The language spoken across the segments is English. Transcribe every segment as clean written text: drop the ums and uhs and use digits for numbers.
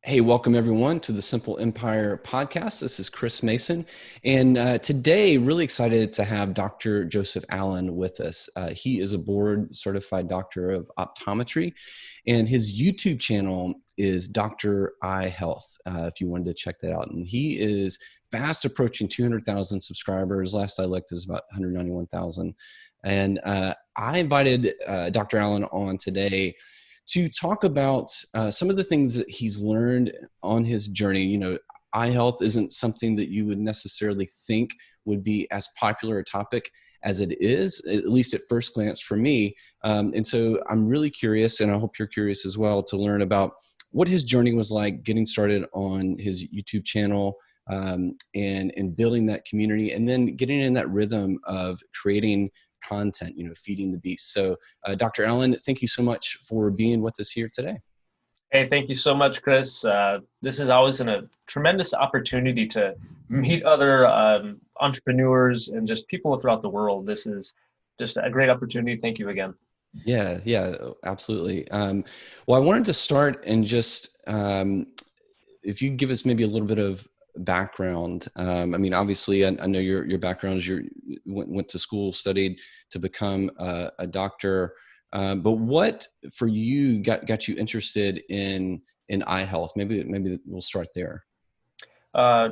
Hey, welcome everyone to the Simple Empire podcast. This is Chris Mason. And today, really excited to have Dr. Joseph Allen with us. He is a board certified doctor of optometry, and his YouTube channel is Dr. Eye Health, if you wanted to check that out. And he is fast approaching 200,000 subscribers. Last I looked, it was about 191,000. And I invited Dr. Allen on today to talk about some of the things that he's learned on his journey. You know, eye health isn't something that you would necessarily think would be as popular a topic as it is, at least at first glance for me. And so I'm really curious, and I hope you're curious as well, to learn about what his journey was like getting started on his YouTube channel, and building that community, and then getting in that rhythm of creating content, feeding the beast. So Dr. Allen, thank you so much for being with us here today. Hey, thank you so much, Chris. This is always a tremendous opportunity to meet other entrepreneurs and just people throughout the world. This is just a great opportunity. Thank you again. Yeah, absolutely. Well, I wanted to start and just, if you give us maybe a little bit of background. I mean, obviously, I know your background is you went to school, studied to become a doctor. But what for you got you interested in eye health? Maybe we'll start there.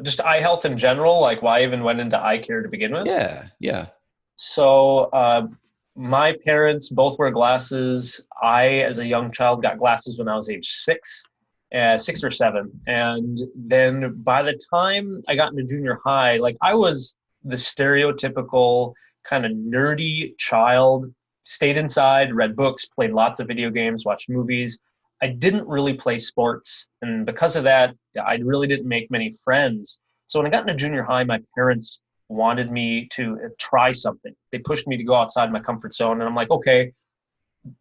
Just eye health in general, like why I even went into eye care to begin with. Yeah. So my parents both wear glasses. I, as a young child, got glasses when I was age 6 or 7. And then by the time I got into junior high, like I was the stereotypical kind of nerdy child, stayed inside, read books, played lots of video games, watched movies. I didn't really play sports. And because of that, I really didn't make many friends. So when I got into junior high, my parents wanted me to try something. They pushed me to go outside my comfort zone. And I'm like, okay,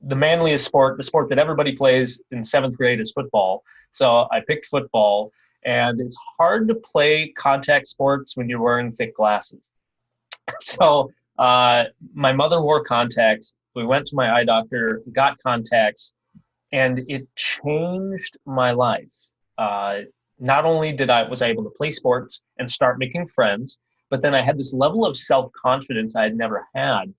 the manliest sport, the sport that everybody plays in 7th grade, is football. So I picked football, and it's hard to play contact sports when you're wearing thick glasses. So my mother wore contacts. We went to my eye doctor, got contacts, and it changed my life. Not only was I able to play sports and start making friends, but then I had this level of self-confidence I had never had.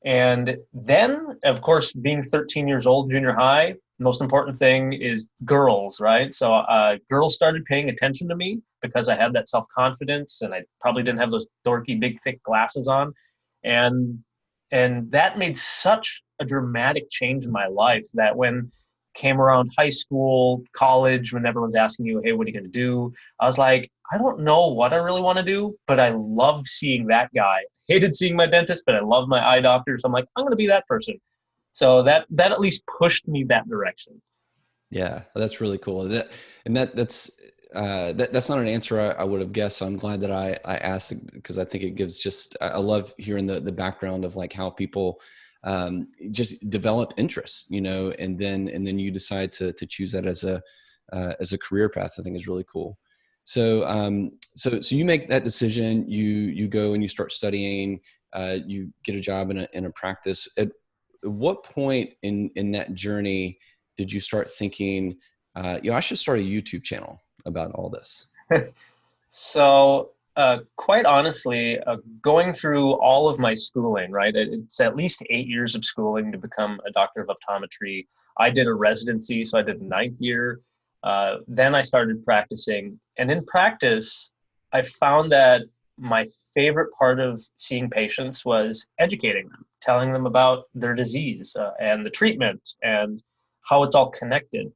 And then, of course, being 13 years old, junior high, most important thing is girls, right? So girls started paying attention to me because I had that self-confidence, and I probably didn't have those dorky, big, thick glasses on. And that made such a dramatic change in my life that when came around high school, college, when everyone's asking you, hey, what are you going to do? I was like, I don't know what I really want to do, but I love seeing that guy. Hated seeing my dentist, but I love my eye doctor. So I'm like, I'm going to be that person. So that at least pushed me that direction. Yeah, that's really cool. That's not an answer I would have guessed. So I'm glad that I asked, because I think it gives I love hearing the background of like how people just develop interests, and then you decide to choose that as a career path. I think is really cool. So so you make that decision. You go and you start studying. You get a job in a practice. At what point in that journey did you start thinking, I should start a YouTube channel about all this? So quite honestly, going through all of my schooling, right? It's at least 8 years of schooling to become a doctor of optometry. I did a residency, so I did the 9th year. Then I started practicing. And in practice, I found that my favorite part of seeing patients was educating them, telling them about their disease and the treatment and how it's all connected.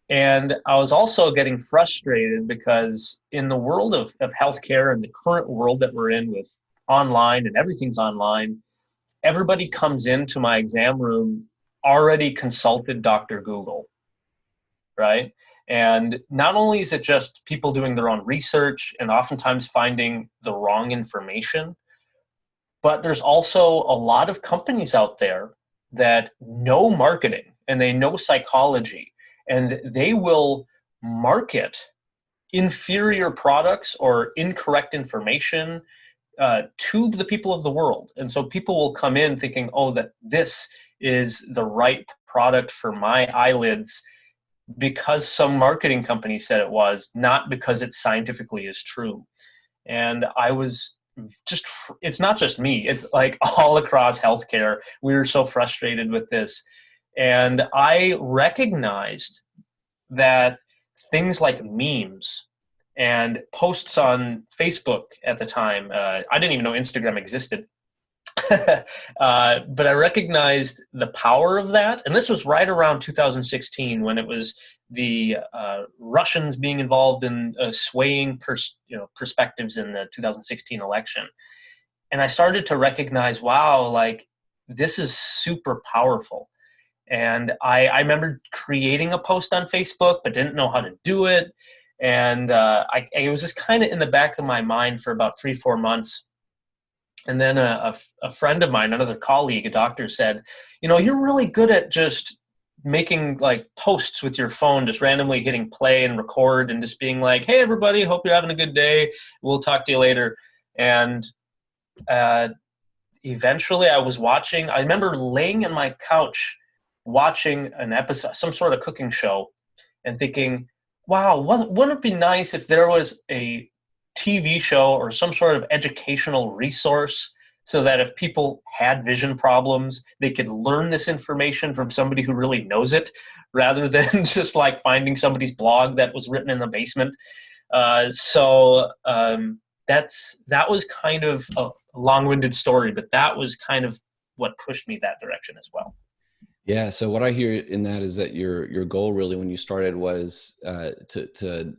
And I was also getting frustrated because in the world of healthcare and the current world that we're in with online and everything's online, everybody comes into my exam room already consulted Dr. Google, right? And not only is it just people doing their own research and oftentimes finding the wrong information, but there's also a lot of companies out there that know marketing and they know psychology, and they will market inferior products or incorrect information to the people of the world. And so people will come in thinking, oh, that this is the right product for my eyelids, because some marketing company said it was, not because it scientifically is true. And I was just, it's not just me, it's like all across healthcare. We were so frustrated with this. And I recognized that things like memes and posts on Facebook at the time, I didn't even know Instagram existed. But I recognized the power of that. And this was right around 2016 when it was the Russians being involved in swaying perspectives in the 2016 election. And I started to recognize, wow, like this is super powerful. And I remember creating a post on Facebook, but didn't know how to do it. And it was just kind of in the back of my mind for about 3-4 months. And then a friend of mine, another colleague, a doctor, said, you're really good at just making like posts with your phone, just randomly hitting play and record and just being like, hey, everybody, hope you're having a good day. We'll talk to you later. And eventually I remember laying in my couch watching an episode, some sort of cooking show, and thinking, wow, wouldn't it be nice if there was a TV show or some sort of educational resource so that if people had vision problems, they could learn this information from somebody who really knows it rather than just like finding somebody's blog that was written in the basement. So that was kind of a long-winded story, but that was kind of what pushed me that direction as well. Yeah. So what I hear in that is that your goal really when you started was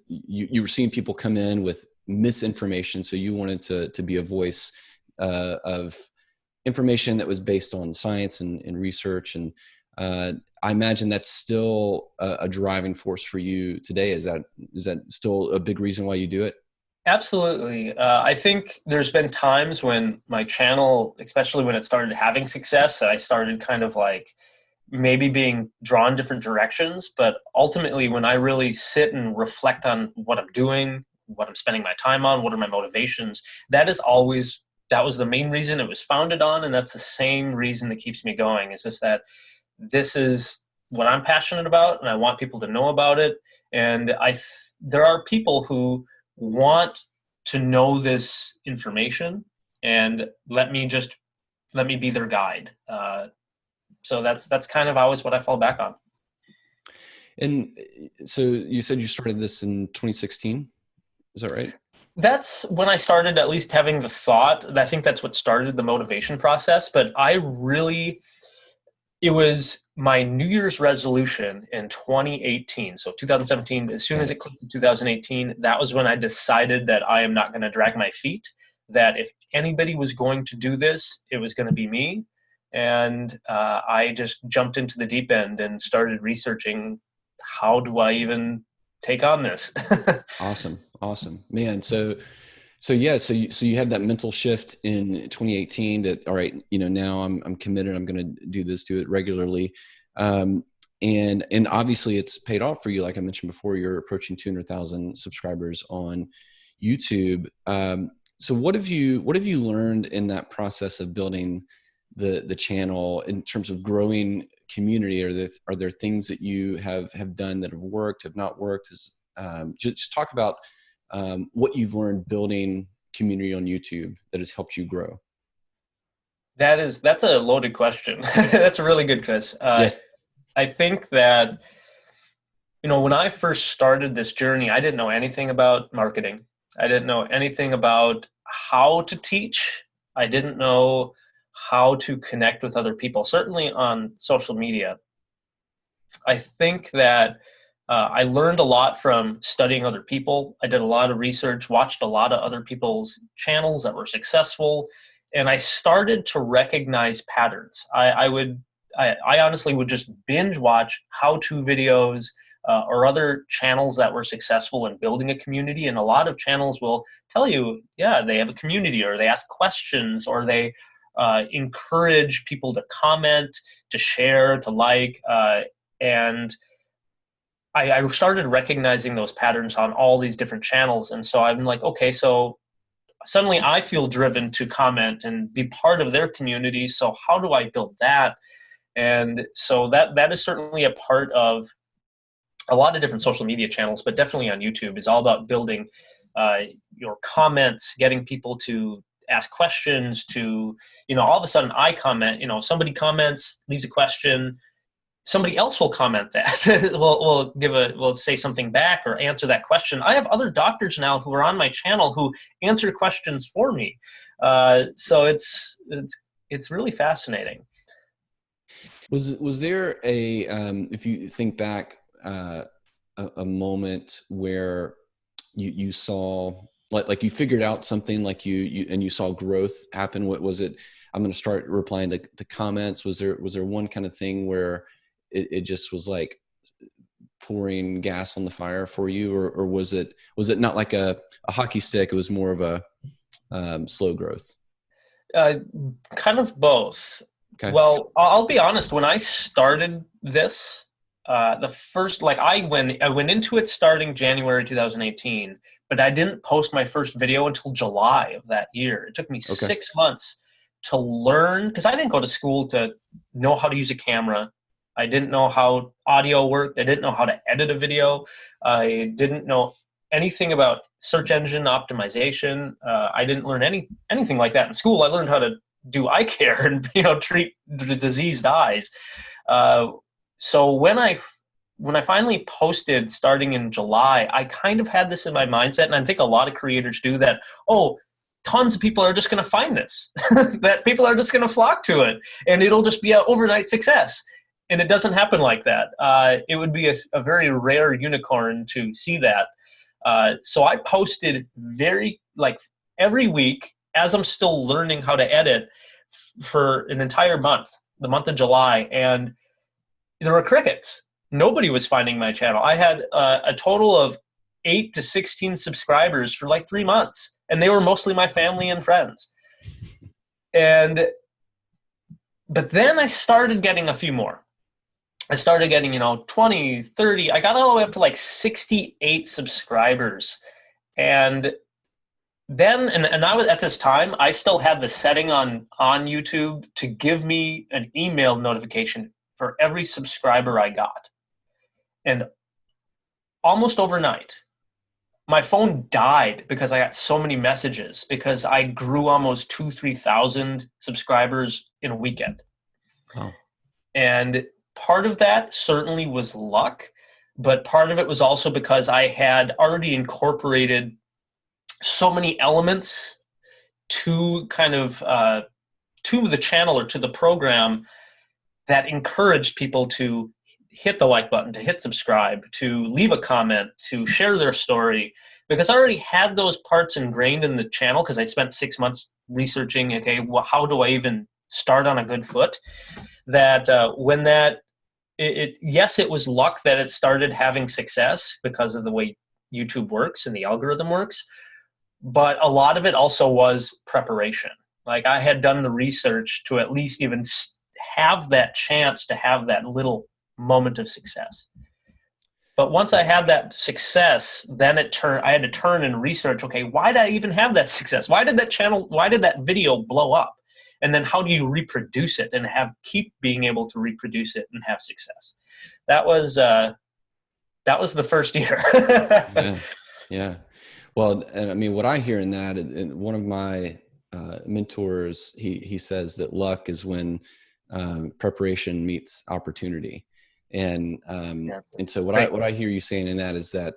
you were seeing people come in with misinformation. So you wanted to be a voice of information that was based on science and research. And I imagine that's still a driving force for you today. Is that still a big reason why you do it? Absolutely. I think there's been times when my channel, especially when it started having success, I started kind of like maybe being drawn different directions. But ultimately, when I really sit and reflect on what I'm doing, what I'm spending my time on, what are my motivations, that was the main reason it was founded on. And that's the same reason that keeps me going. It's just that this is what I'm passionate about and I want people to know about it. And there are people who want to know this information and let me be their guide. So that's kind of always what I fall back on. And so you said you started this in 2016. Is that right? That's when I started at least having the thought. I think that's what started the motivation process. But it was my New Year's resolution in 2018. So 2017, as soon as it clicked in 2018, that was when I decided that I am not going to drag my feet, that if anybody was going to do this, it was going to be me. And I just jumped into the deep end and started researching, how do I even take on this? Awesome. Man. So you had that mental shift in 2018 that, all right, now I'm committed. I'm going to do it regularly. And obviously it's paid off for you. Like I mentioned before, you're approaching 200,000 subscribers on YouTube. So what have you learned in that process of building the channel in terms of growing community? Are there things that you have done that have worked, have not worked? Just talk about what you've learned building community on YouTube that has helped you grow. That's a loaded question. That's a really good, Chris. I think that, when I first started this journey, I didn't know anything about marketing. I didn't know anything about how to teach. I didn't know how to connect with other people, certainly on social media. I think that I learned a lot from studying other people. I did a lot of research, watched a lot of other people's channels that were successful, and I started to recognize patterns. I honestly would just binge watch how-to videos or other channels that were successful in building a community. And a lot of channels will tell you, yeah, they have a community, or they ask questions, or they encourage people to comment, to share, to like, and I started recognizing those patterns on all these different channels. And so I'm like, okay, so suddenly I feel driven to comment and be part of their community. So how do I build that? And so that is certainly a part of a lot of different social media channels, but definitely on YouTube is all about building your comments, getting people to ask questions, to, all of a sudden I comment, somebody comments, leaves a question, somebody else will comment that. We'll say something back or answer that question. I have other doctors now who are on my channel who answer questions for me. So it's really fascinating. Was there if you think back, a moment where you saw, like you figured out something, like you saw growth happen? What was it? I'm going to start replying to comments. Was there one kind of thing where it just was like pouring gas on the fire for you, or was it not like a hockey stick? It was more of a slow growth. Kind of both. Okay. Well, I'll be honest. When I started this, the first, I went into it starting January 2018, but I didn't post my first video until July of that year. It took me Okay. 6 months to learn, because I didn't go to school to know how to use a camera. I didn't know how audio worked. I didn't know how to edit a video. I didn't know anything about search engine optimization. I didn't learn anything like that in school. I learned how to do eye care and treat the diseased eyes. So when I finally posted starting in July, I kind of had this in my mindset, and I think a lot of creators do that. Oh, tons of people are just going to find this, that people are just going to flock to it, and it'll just be an overnight success. And it doesn't happen like that. It would be a very rare unicorn to see that. So I posted every week as I'm still learning how to edit for an entire month, the month of July, and there were crickets. Nobody was finding my channel. I had a total of 8 to 16 subscribers for 3 months, and they were mostly my family and friends. But then I started getting a few more. I started getting, 20, 30. I got all the way up to 68 subscribers. And then, and I was, at this time, I still had the setting on YouTube to give me an email notification for every subscriber I got. And almost overnight, my phone died because I got so many messages, because I grew almost 3,000 subscribers in a weekend. Wow. And part of that certainly was luck, but part of it was also because I had already incorporated so many elements to to the channel or to the program that encouraged people to hit the like button, to hit subscribe, to leave a comment, to share their story, because I already had those parts ingrained in the channel, because I spent 6 months researching, okay, well, how do I even start on a good foot? That yes, it was luck that it started having success because of the way YouTube works and the algorithm works, but a lot of it also was preparation. I had done the research to at least even have that chance to have that little moment of success. But once I had that success, then I had to turn and research, okay, why did I even have that success? Why did that video blow up? And then how do you reproduce it and keep being able to reproduce it and have success? That was the first year. Yeah. Well, and I mean, what I hear in that, and one of my mentors, he says that luck is when preparation meets opportunity. And so what I hear you saying in that is that,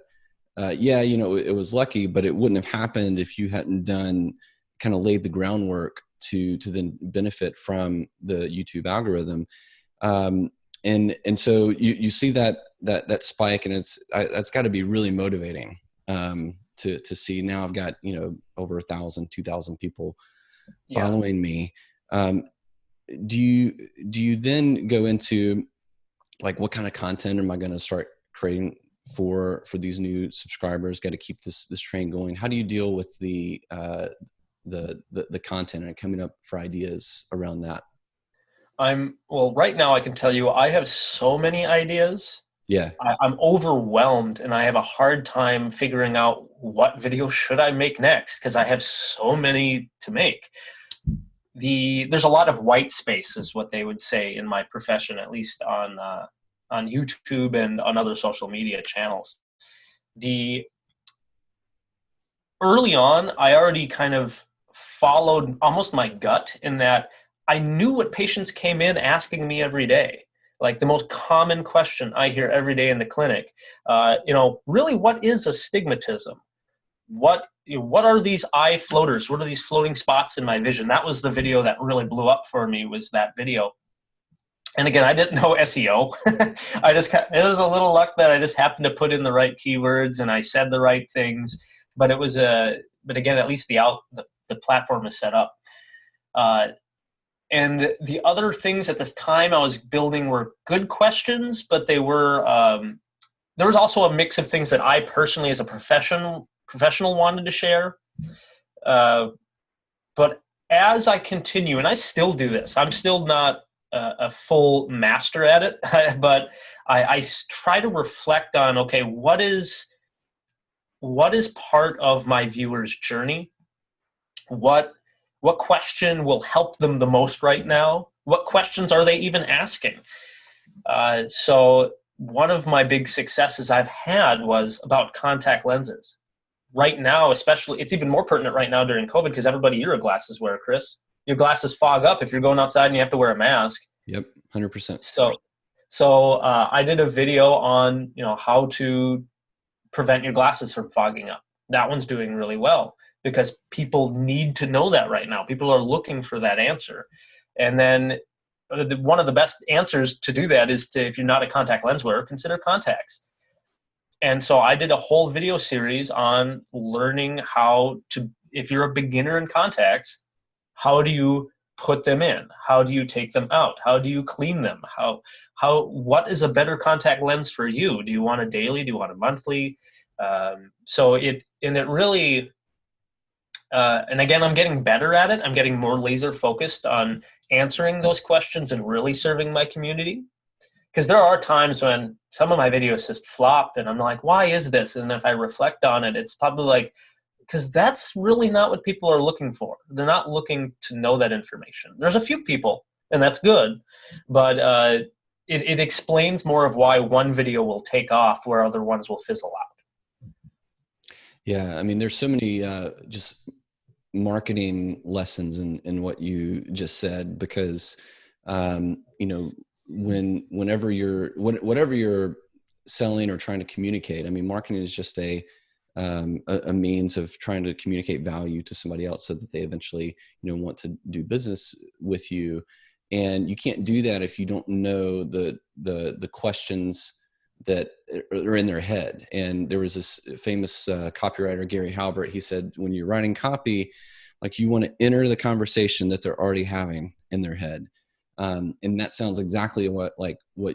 it was lucky, but it wouldn't have happened if you hadn't kind of laid the groundwork to then benefit from the YouTube algorithm. And so you see that spike, and that's got to be really motivating to see. Now I've got, over 1,000, 2,000 people following me. Do you then go into what kind of content am I going to start creating for these new subscribers? Got to keep this train going. How do you deal with the content and coming up for ideas around that? Right now I can tell you I have so many ideas. Yeah. I'm overwhelmed, and I have a hard time figuring out what video should I make next, because I have so many to make. There's a lot of white space, is what they would say in my profession, at least on on YouTube and on other social media channels. Early on, I already kind of followed almost my gut in that I knew what patients came in asking me every day. Like the most common question I hear every day in the clinic, really, what is astigmatism? What are these eye floaters? What are these floating spots in my vision? That was the video that really blew up for me, was that video. And again, I didn't know SEO. It was a little luck that I just happened to put in the right keywords and I said the right things. But it was but again, at least the platform is set up. And the other things at this time I was building were good questions, but they were there was also a mix of things that I personally, as a professional, wanted to share. But as I continue, and I still do this, I'm still not a full master at it, but I try to reflect on, okay, what is part of my viewer's journey? What question will help them the most right now? What questions are they even asking? So one of my big successes I've had was about contact lenses. Right now, especially, it's even more pertinent right now during COVID because everybody your glasses wear, Chris. Your glasses fog up if you're going outside and you have to wear a mask. Yep, 100%. So I did a video on how to prevent your glasses from fogging up. That one's doing really well because people need to know that right now. People are looking for that answer. And then one of the best answers to do that is if you're not a contact lens wearer, consider contacts. And so I did a whole video series on learning how to, if you're a beginner in contacts, how do you put them in? How do you take them out? How do you clean them? What is a better contact lens for you? Do you want a daily? Do you want a monthly? It really, and again, I'm getting better at it. I'm getting more laser focused on answering those questions and really serving my community. Because there are times when some of my videos just flop and I'm like, why is this? And if I reflect on it, it's probably like, because that's really not what people are looking for. They're not looking to know that information. There's a few people, and that's good, but it explains more of why one video will take off where other ones will fizzle out. Yeah, I mean, there's so many just marketing lessons in what you just said, because whatever you're selling or trying to communicate, I mean, marketing is just a means of trying to communicate value to somebody else so that they eventually want to do business with you. And you can't do that if you don't know the questions that are in their head. And there was this famous copywriter, Gary Halbert. He said, when you're writing copy, like, you want to enter the conversation that they're already having in their head. And that sounds exactly what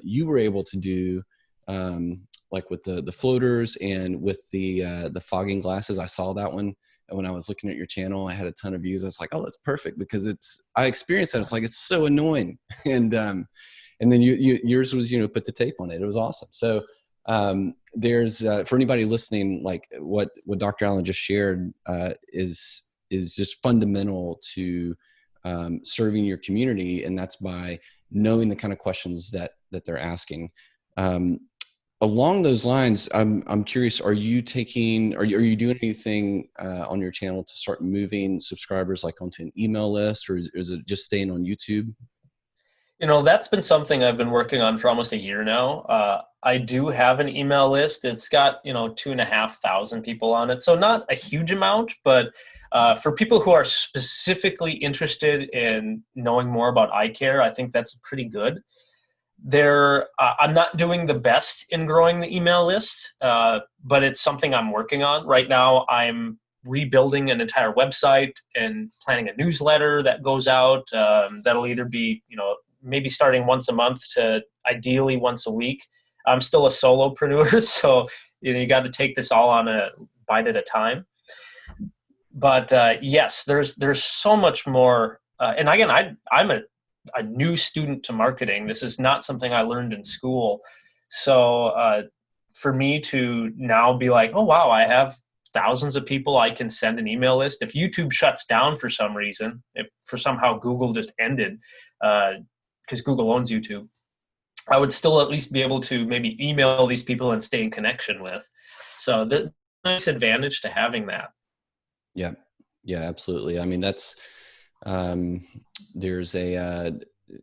you were able to do, like with the floaters and with the fogging glasses. I saw that one. And when I was looking at your channel, I had a ton of views. I was like, oh, that's perfect, because I experienced that. It's like, it's so annoying. And then yours was, put the tape on it. It was awesome. So there's, for anybody listening, like what Dr. Allen just shared is just fundamental to serving your community. And that's by knowing the kind of questions that they're asking. Along those lines, I'm curious, are you doing anything on your channel to start moving subscribers like onto an email list, or is it just staying on YouTube? That's been something I've been working on for almost a year now. I do have an email list. It's got 2,500 people on it, so not a huge amount, but for people who are specifically interested in knowing more about eye care, I think that's pretty good. I'm not doing the best in growing the email list, but it's something I'm working on. Right now, I'm rebuilding an entire website and planning a newsletter that goes out. That'll either be, maybe starting once a month to ideally once a week. I'm still a solopreneur, so you got to take this all on a bite at a time. But yes, there's so much more. And again, I'm a new student to marketing. This is not something I learned in school. So for me to now be like, oh, wow, I have thousands of people I can send an email list. If YouTube shuts down for some reason, if for somehow Google just ended, because Google owns YouTube, I would still at least be able to maybe email these people and stay in connection with. So there's a nice advantage to having that. Yeah. Yeah, absolutely. I mean, that's, there's I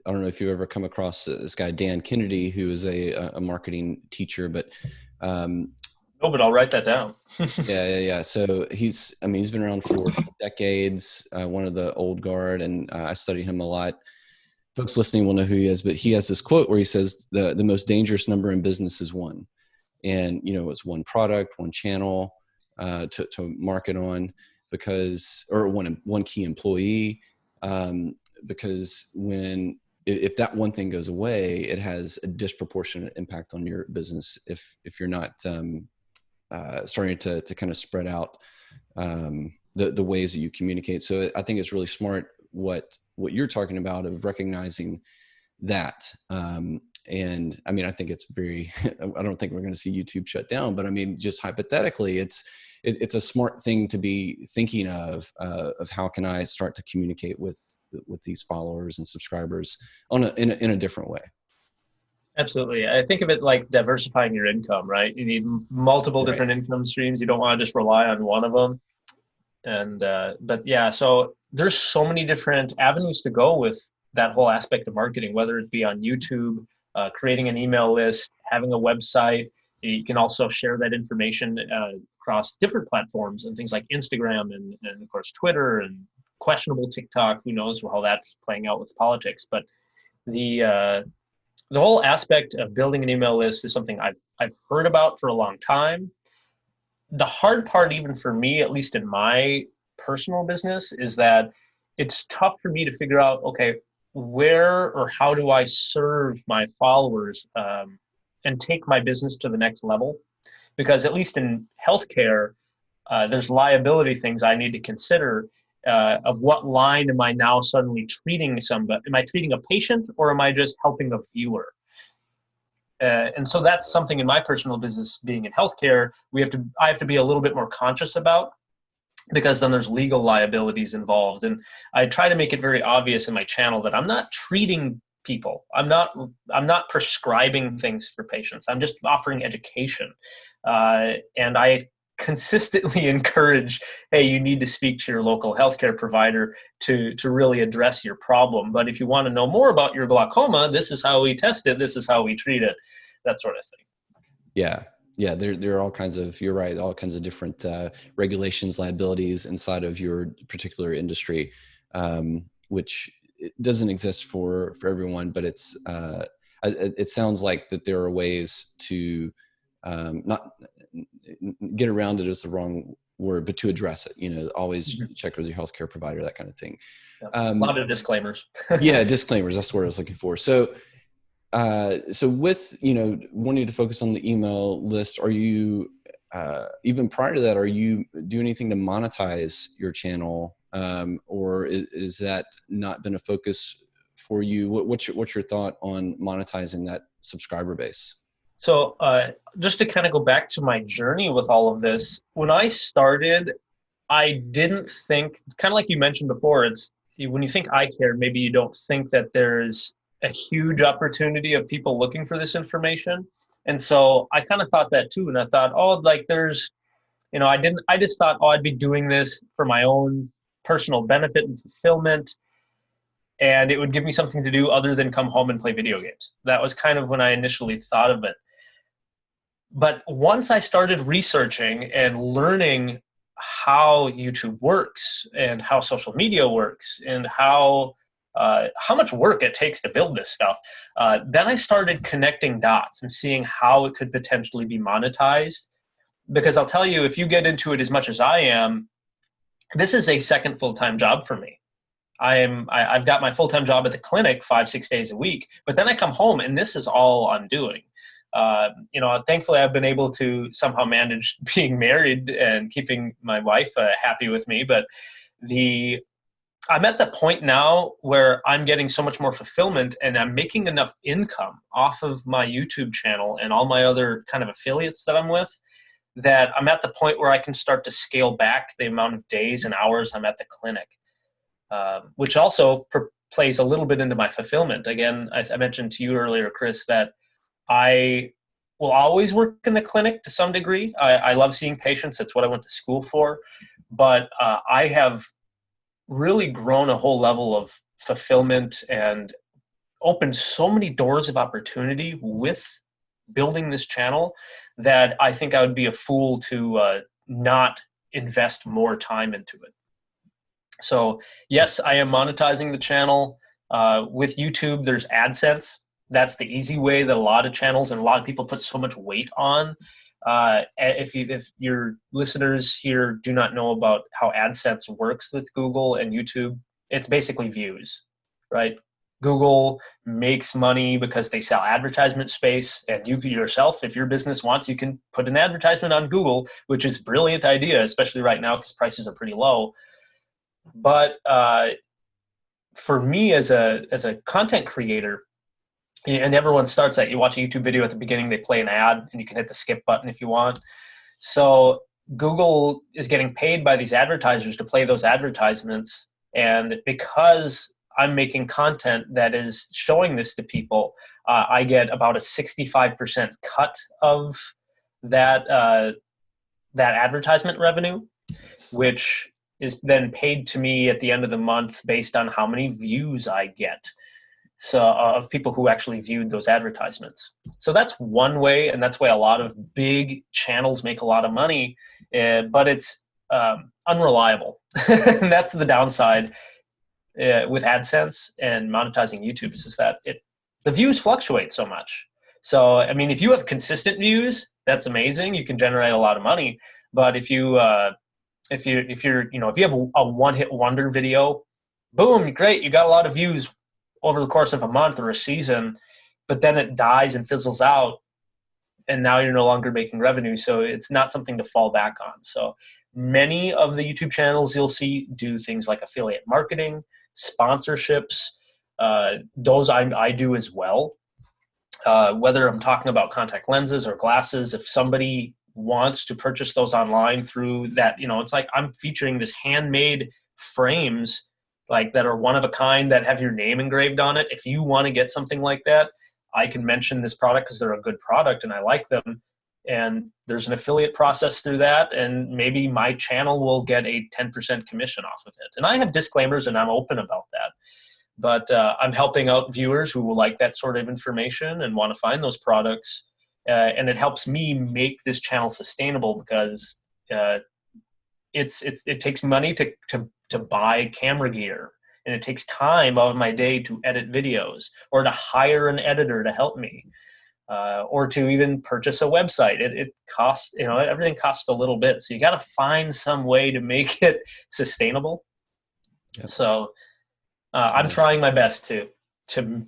don't know if you've ever come across this guy, Dan Kennedy, who is a marketing teacher, but, No, but I'll write that down. yeah. So he's been around for decades, one of the old guard, and I study him a lot. Folks listening will know who he is, but he has this quote where he says the most dangerous number in business is one. And, it's one product, one channel, to market on, or one key employee, because if that one thing goes away, it has a disproportionate impact on your business. If you're not, starting to kind of spread out, the ways that you communicate. So I think it's really smart what you're talking about, of recognizing that. And I mean, I think it's very, I don't think we're going to see YouTube shut down, but I mean, just hypothetically, it's a smart thing to be thinking of how can I start to communicate with these followers and subscribers in a different way. Absolutely. I think of it like diversifying your income, right? You need multiple Right. different income streams. You don't want to just rely on one of them. And, but yeah, so there's so many different avenues to go with that whole aspect of marketing, whether it be on YouTube, creating an email list, having a website. You can also share that information across different platforms and things like Instagram and of course, Twitter and questionable TikTok. Who knows how that's playing out with politics. But the whole aspect of building an email list is something I've heard about for a long time. The hard part, even for me, at least in my personal business, is that it's tough for me to figure out, okay, where or how do I serve my followers and take my business to the next level? Because at least in healthcare, there's liability things I need to consider. Of what line am I now suddenly treating somebody? Am I treating a patient, or am I just helping a viewer? And so that's something in my personal business, being in healthcare, I have to be a little bit more conscious about, because then there's legal liabilities involved. And I try to make it very obvious in my channel that I'm not treating people. I'm not prescribing things for patients. I'm just offering education. And I consistently encourage, hey, you need to speak to your local healthcare provider to really address your problem. But if you want to know more about your glaucoma, this is how we test it. This is how we treat it, that sort of thing. Yeah. Yeah. There are all kinds of, you're right, all kinds of different regulations, liabilities inside of your particular industry, which it doesn't exist for everyone, but it sounds like that there are ways to not get around it is the wrong word, but to address it, always check with your healthcare provider, that kind of thing. Yeah. A lot of disclaimers. Yeah. Disclaimers. That's what I was looking for. So with, wanting to focus on the email list, are you, even prior to that, are you doing anything to monetize your channel? Or is that not been a focus for you? What's your thought on monetizing that subscriber base? So just to kind of go back to my journey with all of this, when I started, I didn't think, kind of like you mentioned before, it's when you think eye care, maybe you don't think that there's a huge opportunity of people looking for this information. And so I kind of thought that too. And I thought, oh, like there's, I just thought, oh, I'd be doing this for my own personal benefit and fulfillment. And it would give me something to do other than come home and play video games. That was kind of when I initially thought of it. But once I started researching and learning how YouTube works and how social media works and how much work it takes to build this stuff, then I started connecting dots and seeing how it could potentially be monetized. Because I'll tell you, if you get into it as much as I am, this is a second full-time job for me. I've got my full-time job at the clinic 5-6 days a week, but then I come home and this is all I'm doing. Thankfully I've been able to somehow manage being married and keeping my wife happy with me. But I'm at the point now where I'm getting so much more fulfillment and I'm making enough income off of my YouTube channel and all my other kind of affiliates that I'm with, that I'm at the point where I can start to scale back the amount of days and hours I'm at the clinic, which also plays a little bit into my fulfillment. Again, I mentioned to you earlier, Chris, that I will always work in the clinic to some degree. I love seeing patients. That's what I went to school for. But I have really grown a whole level of fulfillment and opened so many doors of opportunity with building this channel that I think I would be a fool to not invest more time into it. So yes, I am monetizing the channel. With YouTube, there's AdSense. That's the easy way that a lot of channels and a lot of people put so much weight on. If your listeners here do not know about how AdSense works with Google and YouTube, it's basically views, right? Google makes money because they sell advertisement space, and you yourself, if your business wants, you can put an advertisement on Google, which is a brilliant idea, especially right now because prices are pretty low. But for me as a content creator, and everyone starts that, you watch a YouTube video at the beginning, they play an ad, and you can hit the skip button if you want. So Google is getting paid by these advertisers to play those advertisements. And because I'm making content that is showing this to people, I get about a 65% cut of that advertisement revenue, which is then paid to me at the end of the month based on how many views I get. So of people who actually viewed those advertisements. So that's one way, and that's why a lot of big channels make a lot of money, but it's unreliable. And that's the downside with AdSense and monetizing YouTube, is just that the views fluctuate so much. So I mean, if you have consistent views, that's amazing. You can generate a lot of money. But if you have a one-hit wonder video, boom, great, you got a lot of views over the course of a month or a season, but then it dies and fizzles out, and now you're no longer making revenue. So it's not something to fall back on. So many of the YouTube channels you'll see do things like affiliate marketing, sponsorships. Those I do as well. Whether I'm talking about contact lenses or glasses, if somebody wants to purchase those online through that, it's like I'm featuring this handmade frames like that are one of a kind that have your name engraved on it. If you want to get something like that, I can mention this product because they're a good product and I like them. And there's an affiliate process through that. And maybe my channel will get a 10% commission off of it. And I have disclaimers and I'm open about that. But I'm helping out viewers who will like that sort of information and want to find those products. And it helps me make this channel sustainable because it takes money to buy camera gear, and it takes time out of my day to edit videos or to hire an editor to help me, or to even purchase a website. It costs, everything costs a little bit. So you got to find some way to make it sustainable. Yep. So I'm trying my best to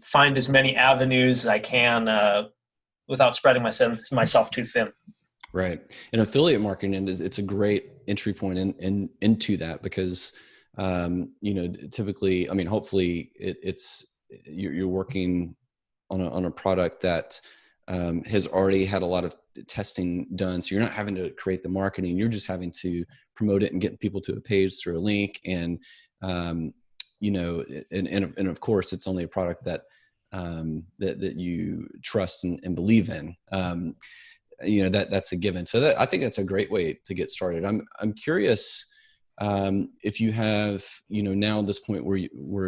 find as many avenues as I can without spreading myself too thin. Right. And affiliate marketing, it's a great entry point into that because, typically, I mean, hopefully you're working on a product that has already had a lot of testing done. So you're not having to create the marketing. You're just having to promote it and get people to a page through a link. And, and of course, it's only a product that you trust and believe in. That's a given. So I think that's a great way to get started. I'm curious if you have, now at this point where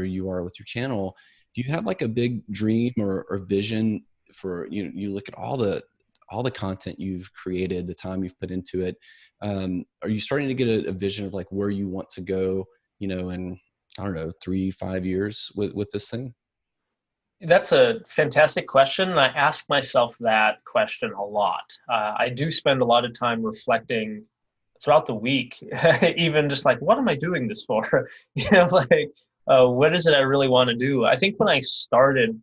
you are with your channel, do you have like a big dream or vision for, you look at all the content you've created, the time you've put into it. Are you starting to get a vision of like where you want to go, in, I don't know, 3-5 years with this thing? That's a fantastic question. And I ask myself that question a lot. I do spend a lot of time reflecting throughout the week, even just like, what am I doing this for? What is it I really want to do? I think when I started,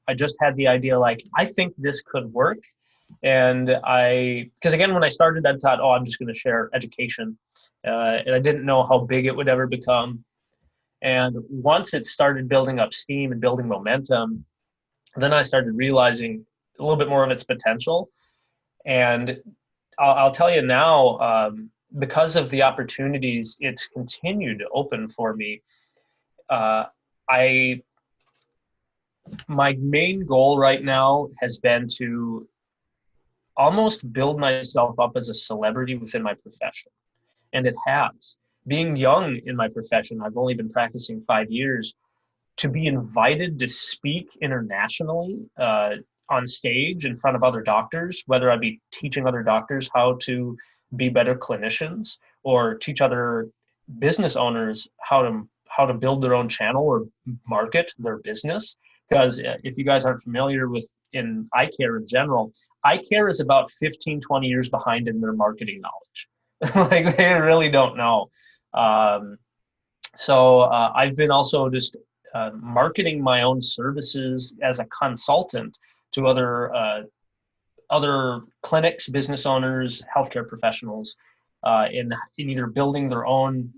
I just had the idea, like, I think this could work. And because again, when I started, I thought, I'm just going to share education. And I didn't know how big it would ever become. And once it started building up steam and building momentum, then I started realizing a little bit more of its potential. And I'll tell you now, because of the opportunities it's continued to open for me, I My main goal right now has been to almost build myself up as a celebrity within my profession. And it has. Being young in my profession, I've only been practicing 5 years, to be invited to speak internationally on stage in front of other doctors, whether I be teaching other doctors how to be better clinicians or teach other business owners how to build their own channel or market their business. Because if you guys aren't familiar with in eye care in general, eye care is about 15, 20 years behind in their marketing knowledge. Like they really don't know. Um, so I've been also just marketing my own services as a consultant to other clinics, business owners, healthcare professionals, in either building their own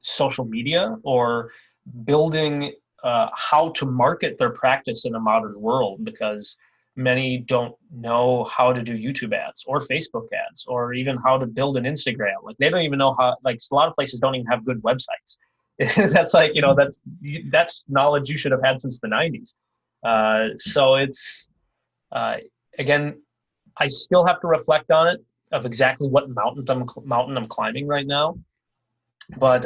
social media or building how to market their practice in a modern world, because many don't know how to do YouTube ads or Facebook ads or even how to build an Instagram. Like they don't even know how, like a lot of places don't even have good websites. That's like, that's knowledge you should have had since the 90s. So it's, uh, again, I still have to reflect on it of exactly what mountain I'm climbing right now. But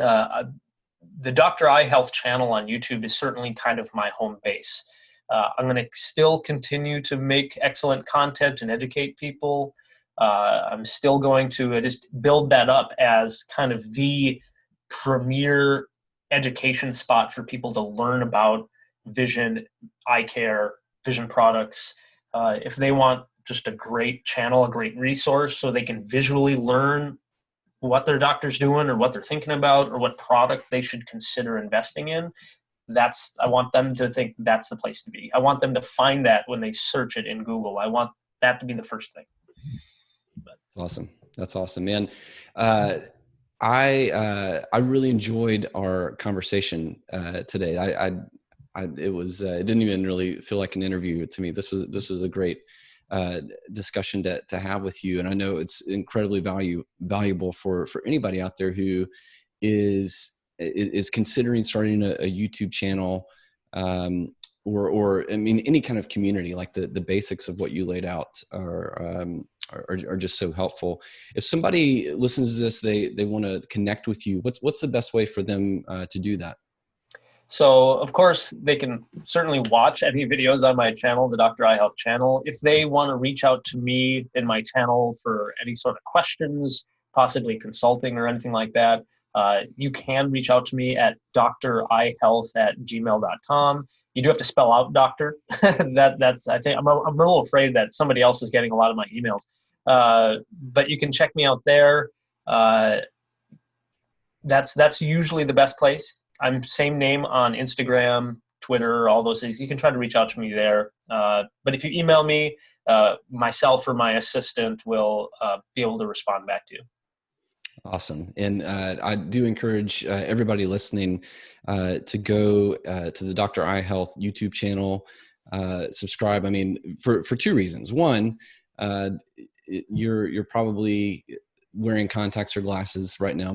the Dr. Eye Health channel on YouTube is certainly kind of my home base. I'm going to still continue to make excellent content and educate people. I'm still going to just build that up as kind of the premier education spot for people to learn about vision, eye care, vision products. If they want just a great channel, a great resource so they can visually learn what their doctor's doing or what they're thinking about or what product they should consider investing in, I want them to think that's the place to be. I want them to find that when they search it in Google. I want that to be the first thing. That's awesome. That's awesome, man. I really enjoyed our conversation today. It didn't even really feel like an interview to me. This was a great discussion to have with you, and I know it's incredibly valuable for anybody out there who is considering starting a YouTube channel, or I mean any kind of community. Like the basics of what you laid out are just so helpful. If somebody listens to this, they want to connect with you, what's the best way for them to do that? So, of course, they can certainly watch any videos on my channel, the Dr. Eye Health channel. If they want to reach out to me in my channel for any sort of questions, possibly consulting or anything like that, you can reach out to me at dreyehealth@gmail.com. You do have to spell out doctor. That's I think I'm a little afraid that somebody else is getting a lot of my emails. But you can check me out there. That's usually the best place. I'm same name on Instagram, Twitter, all those things. You can try to reach out to me there. But if you email me, myself or my assistant will be able to respond back to you. Awesome. And I do encourage everybody listening to go to the Dr. Eye Health YouTube channel, subscribe. I mean, for two reasons. One, you're probably wearing contacts or glasses right now.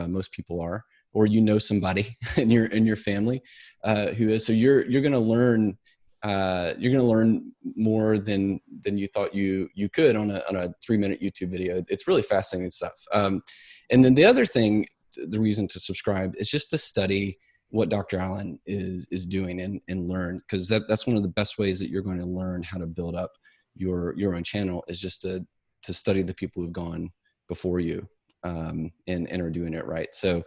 Most people are, or somebody in your family who is. So you're going to learn. You're going to learn more than you thought you could on a 3-minute YouTube video. It's really fascinating stuff. And then the other thing, the reason to subscribe is just to study what Dr. Allen is doing and learn, because that's one of the best ways that you're going to learn how to build up your own channel, is just to study the people who've gone before you and are doing it right. So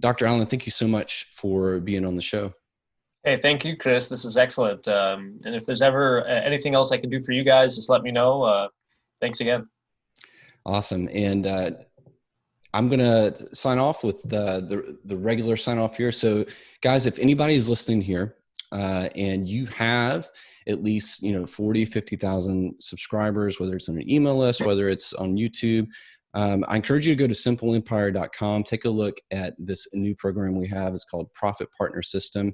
Dr. Allen, thank you so much for being on the show. Hey, thank you, Chris. This is excellent. And if there's ever anything else I can do for you guys, just let me know. Thanks again. Awesome. And I'm going to sign off with the regular sign off here. So guys, if anybody is listening here and you have at least 40, 50,000 subscribers, whether it's on an email list, whether it's on YouTube, I encourage you to go to simpleempire.com. Take a look at this new program we have. It's called Profit Partner System.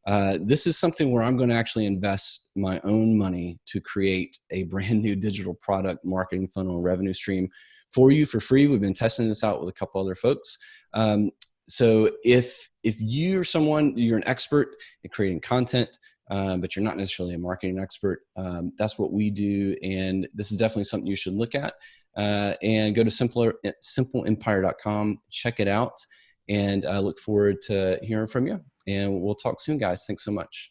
This is something where I'm going to actually invest my own money to create a brand new digital product marketing funnel and revenue stream for you for free. We've been testing this out with a couple other folks. So if you're an expert in creating content, but you're not necessarily a marketing expert. That's what we do. And this is definitely something you should look at. And go to simpleempire.com, check it out. And I look forward to hearing from you. And we'll talk soon, guys. Thanks so much.